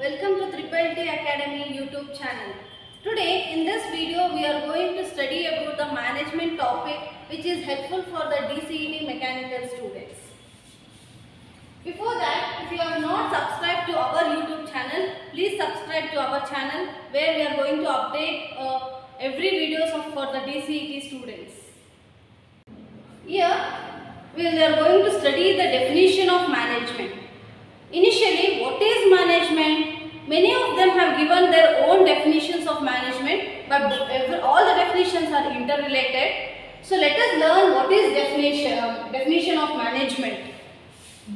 Welcome to Triple T Academy YouTube channel. Today in this video we are going to study about the management topic which is helpful for the DCET mechanical students. Before that, if you have not subscribed to our YouTube channel, please subscribe to our channel where we are going to update every videos for the DCET students. Here we are going to study the definition of management. Initially, what is management? Many of them have given their own definitions of management, but all the definitions are interrelated. So let us learn what is definition of management.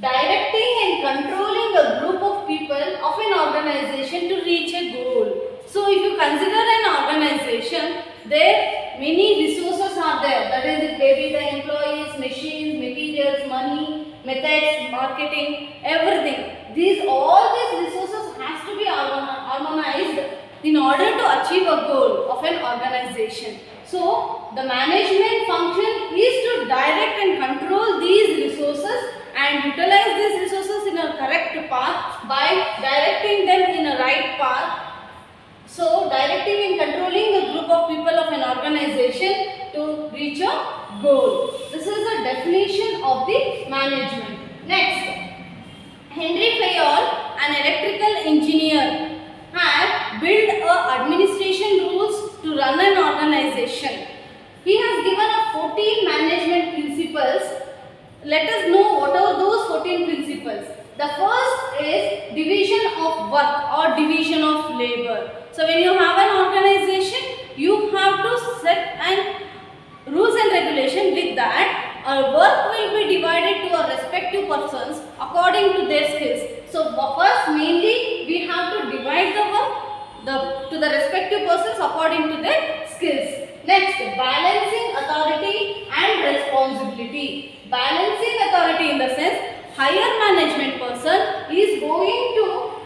Directing and controlling a group of people of an organization to reach a goal. So if you consider an organization, there many resources are there. That is, it may be the employees, machines, materials, money, methods, marketing, everything. All these resources has to be harmonized in order to achieve a goal of an organization. So the management function is to direct and control these resources and utilize these resources in a correct path by directing them in a right path. So directing and controlling a group of people of an organization to reach a goal. This is the definition of the management. Next, Henry Fayol, an electrical engineer, had built administration rules to run an organization. He has given us 14 management principles. Let us know what are those 14 principles. The first is division of work or division of labor. So when you have an organization, you have to set an rules and regulation with that. Our work will be divided to our respective persons according to their skills. So first, mainly we have to divide the work to the respective persons according to their skills. Next, balancing authority and responsibility. Balancing authority in the sense, higher management person is going to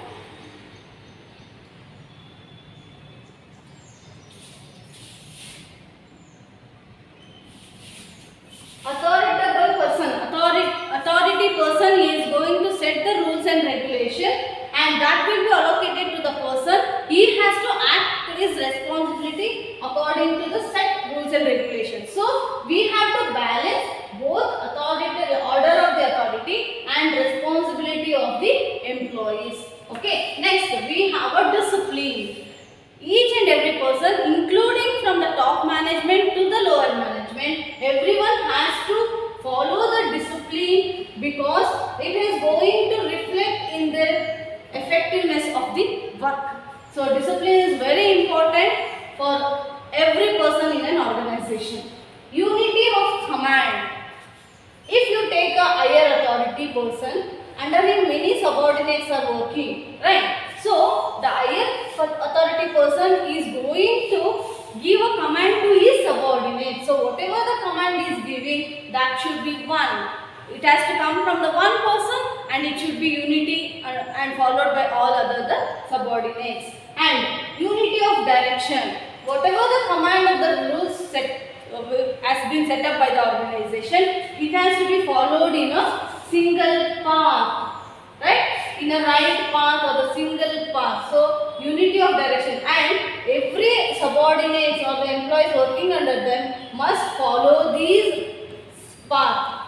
authority person is going to set the rules and regulation, and that will be allocated to the person. He has to act his responsibility according to the set rules and regulations. So we have to balance both order of the authority and responsibility of the employees. Okay. Next, we have a discipline. Each and every person, including from the top management to the lower management, everyone has to follow the discipline because it is going to reflect in the effectiveness of the work. So discipline is very important for every person in an organization. Unity of command. If you take a higher authority person, under him many subordinates are working, right? So the higher authority person is going to give a command to his subordinate. So whatever the command is giving, that should be one. It has to come from the one person and it should be unity and followed by all other the subordinates. And unity of direction. Whatever the command of the rules has been set up by the organization, it has to be followed in a single path, right? In a right path or the single path. So unity of direction, and every subordinates or the employees working under them must follow these paths.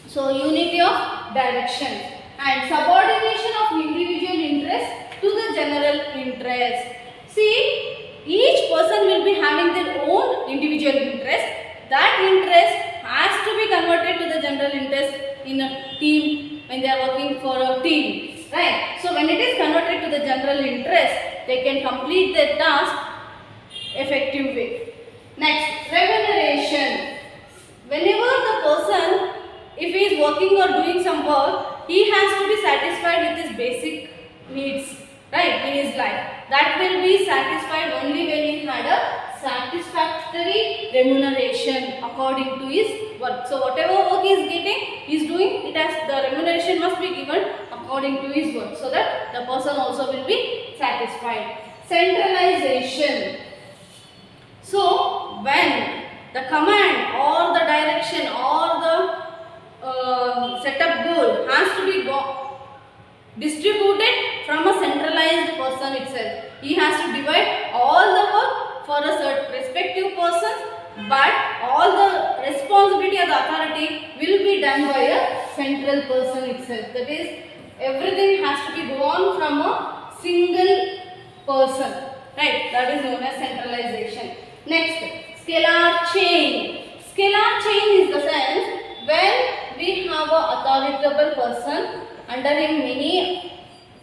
So unity of direction and subordination of individual interest to the general interest. See, each person will be having their own individual interest. That interest has to be converted to the general interest in a team when they are working for a team, right? So when it is converted to the general interest, they can complete their task effective way. Next, remuneration. Whenever the person, if he is working or doing some work, he has to be satisfied with his basic needs, right, in his life. That will be satisfied only when he had a satisfactory remuneration according to his work. So whatever work he is getting, he is doing, the remuneration must be given according to his work, so that the person also will be satisfied. Centralization. So when the command or the direction or the setup goal has to be distributed from a centralized person itself. He has to divide all the work for a certain respective person, but all the responsibility of the authority will be done by a central person itself. That is, everything has to be gone from a single person, right? That is known as centralization. Next, scalar chain. Scalar chain is the sense when we have a authoritative person, under him many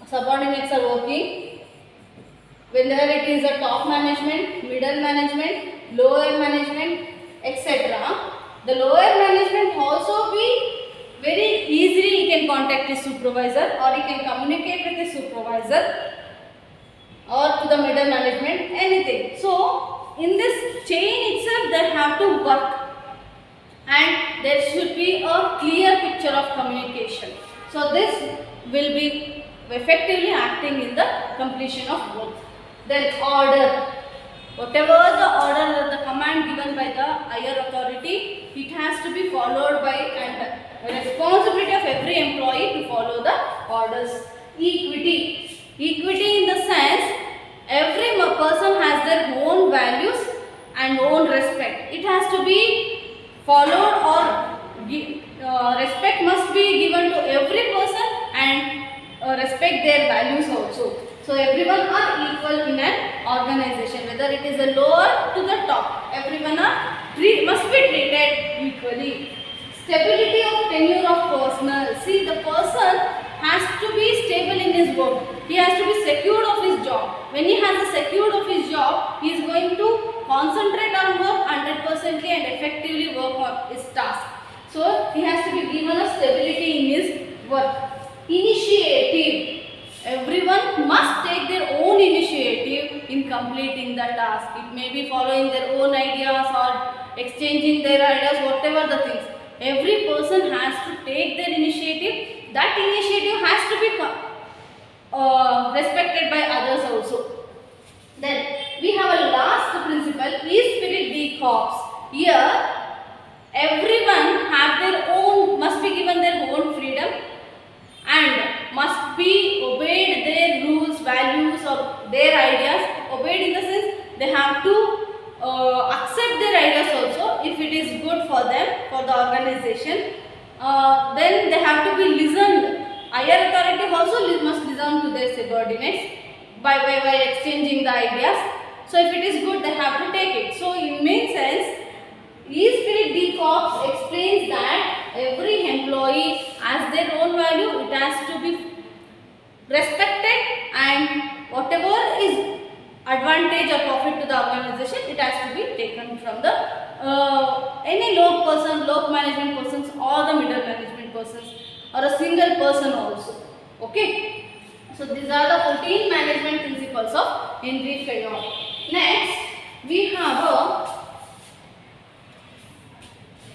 subordinates are working, whether it is a top management, middle management, lower management, etc. The lower management also be very easily he can contact his supervisor, or he can communicate with his supervisor, or to the middle management, anything. So in this chain itself they have to work, and there should be a clear picture of communication. So this will be effectively acting in the completion of work. Then order. Whatever the order or the command given by the higher authority, it has to be followed by, and the responsibility of every employee to follow the orders. Equity. Equity in the sense, every person has their own values and own respect. It has to be followed, or respect must be given to every person, and respect their values also. So everyone are equal in an organization, whether it is a lower to the top, everyone are must be treated equally. Stability of tenure of personnel. See, the person has to be stable in his work. He has to be secured of his job. When he has a secured of his job, he is going to concentrate on work 100% and effectively work on his task. So he has to be given a stability in his work. Initiative. Everyone must take their own initiative in completing the task. It may be following their own ideas or exchanging their ideas, whatever the things. Every person has to take their initiative. That initiative has to be respected by others also. Then we have a last principle, e-spirit de corps. Here everyone have their own, must be given their own freedom, and must be obeyed their rules, values, or their ideas. Obeyed in the sense they have to accept their ideas also if it is good for them, for the organization. Then they have to be listened. Higher authority also must listen to their subordinates by exchanging the ideas. So if it is good, they have to take it. So in main sense, e-spirit de corps explains that every employee has their own value. It has to be respected, and whatever is advantage or profit to the organization, it has to be taken from the any low person, low management persons, or the middle management persons, or a single person also. Okay. So these are the 14 management principles of Henry Fayol. Next, we have a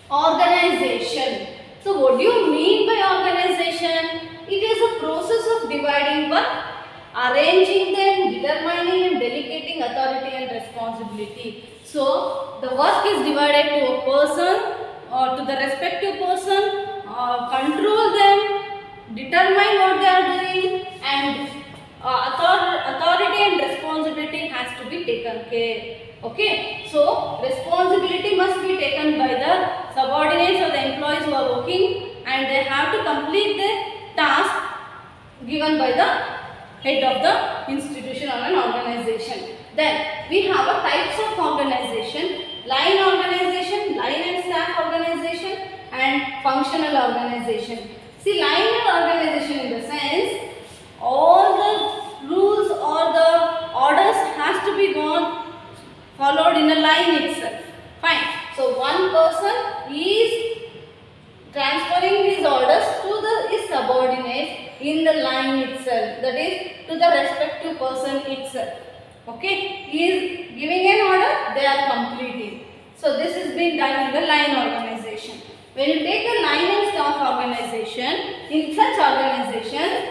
organization. So what do you mean by organization? It is a process of dividing work, arranging them, determining and delegating authority and responsibility. So the work is divided to a person or to the respective person, control them, determine what they are doing, and authority and responsibility has to be taken care. Okay, so responsibility must be taken by the subordinates or the employees who are working, and they have to complete the task given by the head of the institution or an organization. Then we have a types of organization: line organization, line and staff organization, and functional organization. See, line organization in the sense, all the rules or the orders has to be followed in a line itself. Fine. So one person is transferring his orders to his subordinates in the line itself, that is to the respective person itself. Okay, he is giving an order, they are completing. So this is being done in the line organization. When you take the line and staff organization, in such organization,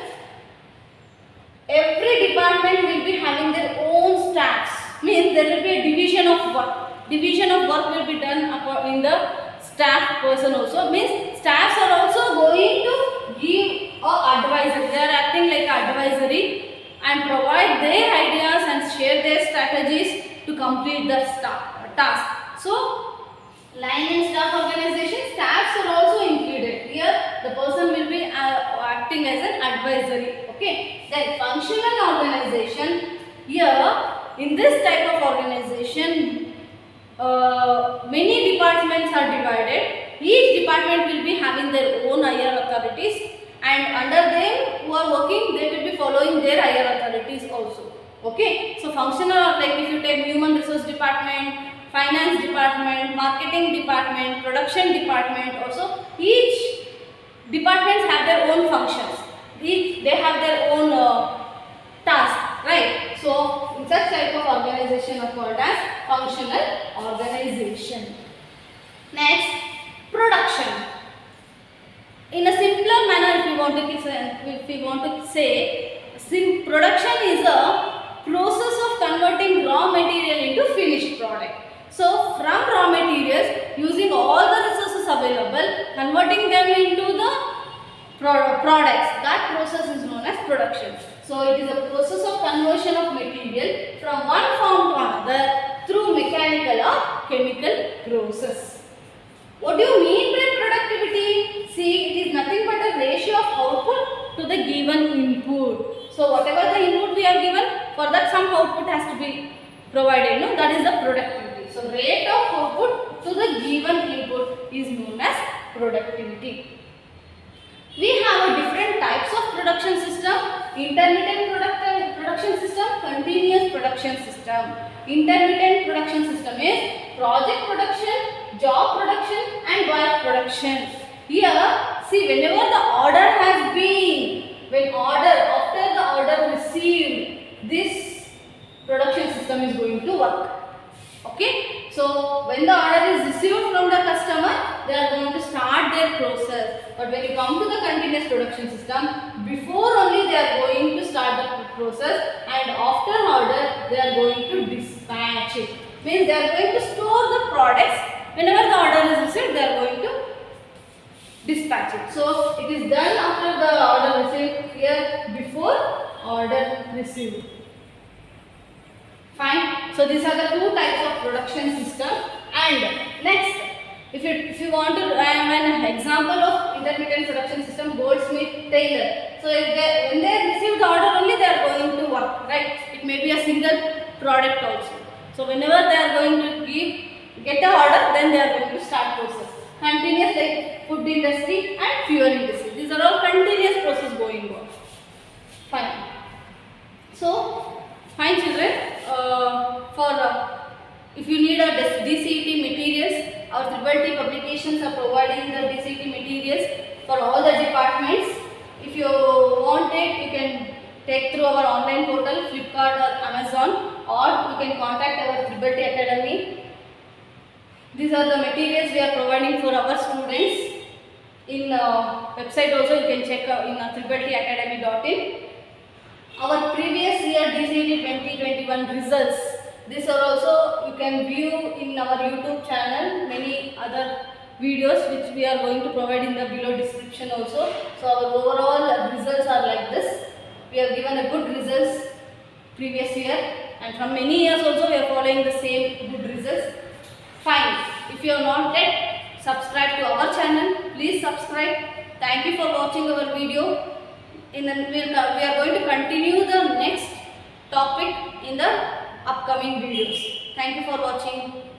every department will be having their own staffs. Means there will be a division of work. Division of work will be done in the staff person also. Means staffs are also going to give or advisory. They are acting like advisory, and provide their ideas and share their strategies to complete the task. So, line and staff organization, staffs are also included. Here, the person will be acting as an advisory. Okay. Then, functional organization. Here, in this type of organization, many departments are divided. Each department will be having their own higher authorities, and under them who are working, they will be following their higher authorities also. Okay. So, functional, like if you take human resource department, finance department, marketing department, production department, also each departments have their own functions. They have their own task, right? So, in such type of organization are called as functional organization. Next, production. In a simpler manner, if we want to say, production is a process of converting raw material into finished product. So, from raw materials, using all the resources available, converting them into the products, that process is known as production. So, it is a process of conversion of material from one form to another through mechanical or chemical process. What do you mean by productivity? See, it is nothing but a ratio of output to the given input. So, whatever the input we have given, for that some output has to be provided. No, that is the productivity. So, rate of output to the given input is known as productivity. We have different types of production system: intermittent production system, continuous production system. Intermittent production system is project production, job production and bulk production. Here, see, whenever the order has been, after the order received, this production system is going to work. Okay, so when the order is received from the customer, they are going to start their process. But when you come to the continuous production system, before only they are going to start the process, and after order they are going to dispatch it. Means they are going to store the products. Whenever the order is received, they are going to dispatch it. So it is done after the order received, here before order received. Fine. So these are the two types of production system. And next, if you want to an example of intermittent production system, Goldsmith, Taylor. So when they receive the order only, they are going to work, right? It may be a single product also. So whenever they are going to get the order, then they are going to start process. Continuous, like food industry and fuel industry. These are all continuous process going on. Fine. So, fine children. If you need a DCET materials, our Triple T publications are providing the DCET materials for all the departments. If you want it, you can take through our online portal, Flipkart or Amazon, or you can contact our Triple T Academy. These are the materials we are providing for our students. In website also you can check in tripletacademy.in. Our previous year DCET 2021 results, these are also you can view in our YouTube channel, many other videos which we are going to provide in the below description also. So our overall results are like this. We have given a good results previous year, and from many years also we are following the same good results. Fine. If you are not yet subscribed to our channel, please subscribe. Thank you for watching our video. We are going to continue the next topic in the upcoming videos. Thank you for watching.